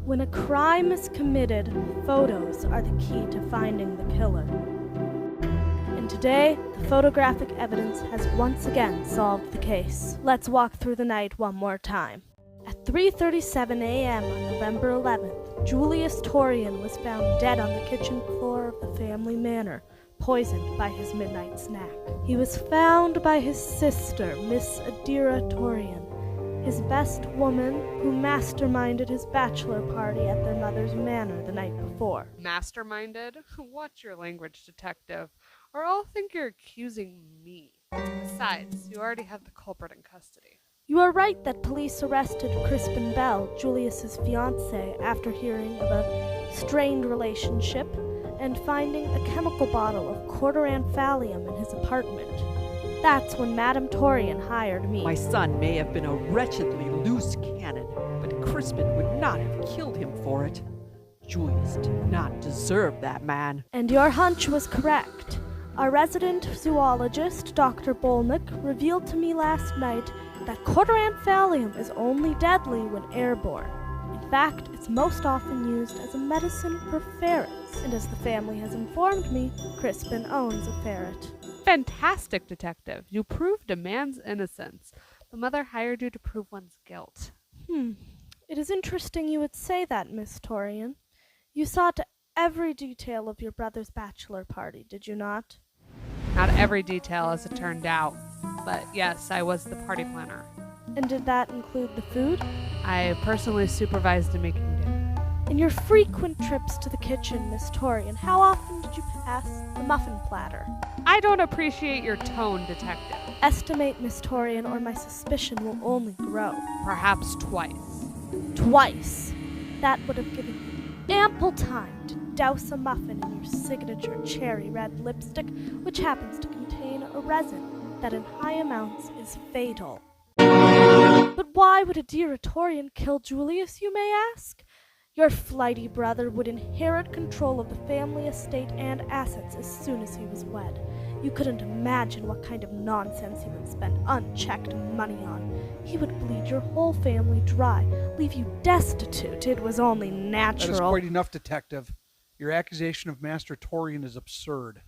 When a crime is committed, photos are the key to finding the killer. And today, the photographic evidence has once again solved the case. Let's walk through the night one more time. At 3:37 a.m. on November 11th, Julius Torian was found dead on the kitchen floor of the family manor, poisoned by his midnight snack. He was found by his sister, Miss Adira Torian, his best woman who masterminded his bachelor party at their mother's manor the night before. Masterminded? Watch your language, detective, or I'll think you're accusing me. Besides, you already have the culprit in custody. You are right that police arrested Crispin Bell, Julius's fiancé, after hearing of a strained relationship and finding a chemical bottle of quarter-an thallium in his apartment. That's when Madame Torian hired me. My son may have been a wretchedly loose cannon, but Crispin would not have killed him for it. Julius did not deserve that man. And your hunch was correct. Our resident zoologist, Dr. Bolnick, revealed to me last night that quarter-an thallium is only deadly when airborne. In fact, it's most often used as a medicine for ferrets. And as the family has informed me, Crispin owns a ferret. Fantastic, detective. You proved a man's innocence. The mother hired you to prove one's guilt. It is interesting you would say that, Miss Torian. You saw to every detail of your brother's bachelor party, did you not? Not every detail as it turned out, but yes, I was the party planner. And did that include the food? I personally supervised in making dinner. In your frequent trips to the kitchen, Miss Torian, how often did you pass the muffin platter? I don't appreciate your tone, detective. Estimate, Miss Torian, or my suspicion will only grow. Perhaps twice. Twice! That would have given you ample time to douse a muffin in your signature cherry red lipstick, which happens to contain a resin that in high amounts is fatal. But why would Adira Torian kill Julius, you may ask? Your flighty brother would inherit control of the family estate and assets as soon as he was wed. You couldn't imagine what kind of nonsense he would spend unchecked money on. He would bleed your whole family dry, leave you destitute. It was only natural. That is quite enough, detective. Your accusation of Master Torian is absurd.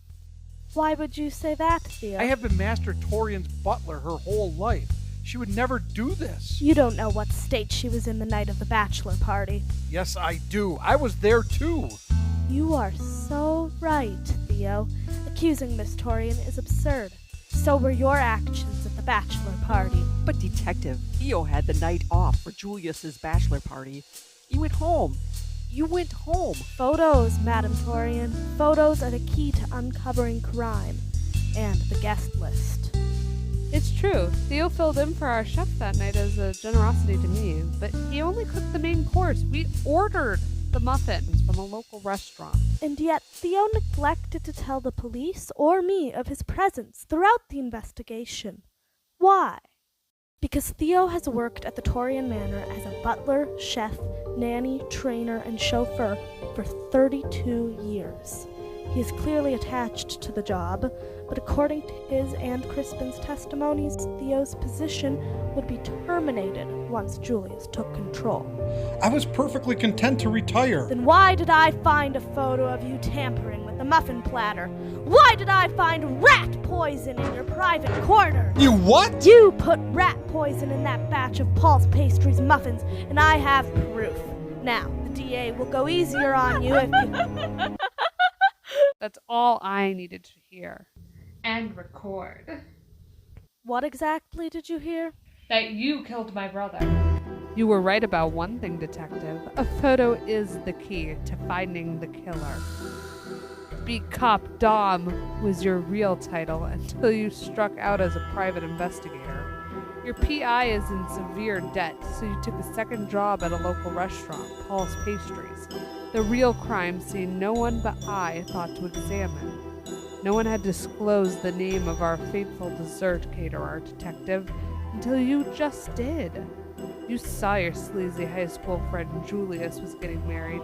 Why would you say that, Theo? I have been Master Torian's butler her whole life. She would never do this. You don't know what state she was in the night of the bachelor party. Yes, I do. I was there too. You are so right, Theo. Accusing Miss Torian is absurd. So were your actions at the bachelor party. But Detective, Theo had the night off for Julius's bachelor party. You went home. Photos, Madame Torian. Photos are the key to uncovering crime. And the guest list. It's true. Theo filled in for our chef that night as a generosity to me, but he only cooked the main course. We ordered the muffins from a local restaurant. And yet Theo neglected to tell the police or me of his presence throughout the investigation. Why? Because Theo has worked at the Torian Manor as a butler, chef, nanny, trainer, and chauffeur for 32 years. He is clearly attached to the job, but according to his and Crispin's testimonies, Theo's position would be terminated once Julius took control. I was perfectly content to retire. Then why did I find a photo of you tampering with the muffin platter? Why did I find rat poison in your private quarters? You what? You put rat poison in that batch of Paul's Pastries muffins, and I have proof. Now, the DA will go easier on you if you... That's all I needed to hear. And record. What exactly did you hear? That you killed my brother. You were right about one thing, detective. A photo is the key to finding the killer. Beat Cop Dom was your real title until you struck out as a private investigator. Your PI is in severe debt, so you took a second job at a local restaurant, Paul's Pastries. The real crime scene no one but I thought to examine. No one had disclosed the name of our faithful dessert caterer, detective, until you just did. You saw your sleazy high school friend Julius was getting married.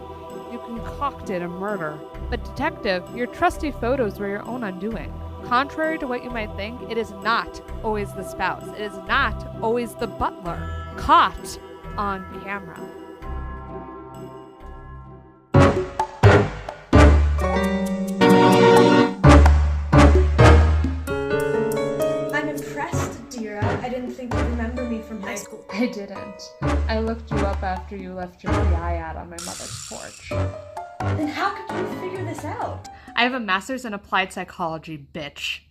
You concocted a murder. But detective, your trusty photos were your own undoing. Contrary to what you might think, it is not always the spouse. It is not always the butler. Caught on camera. didn't. I looked you up after you left your PI ad on my mother's porch. Then how could you figure this out? I have a master's in applied psychology, bitch.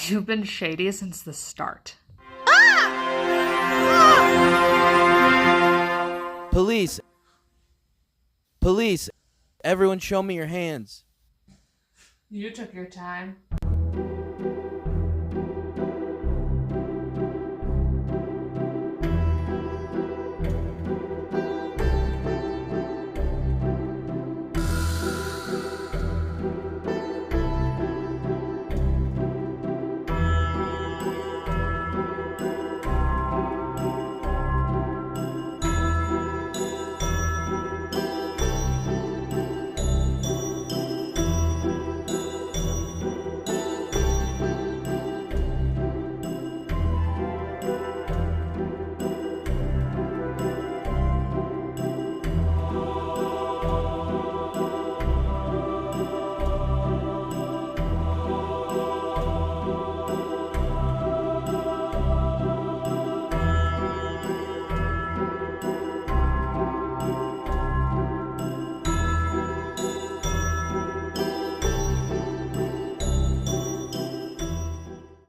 You've been shady since the start. Police! Police! Everyone show me your hands. You took your time.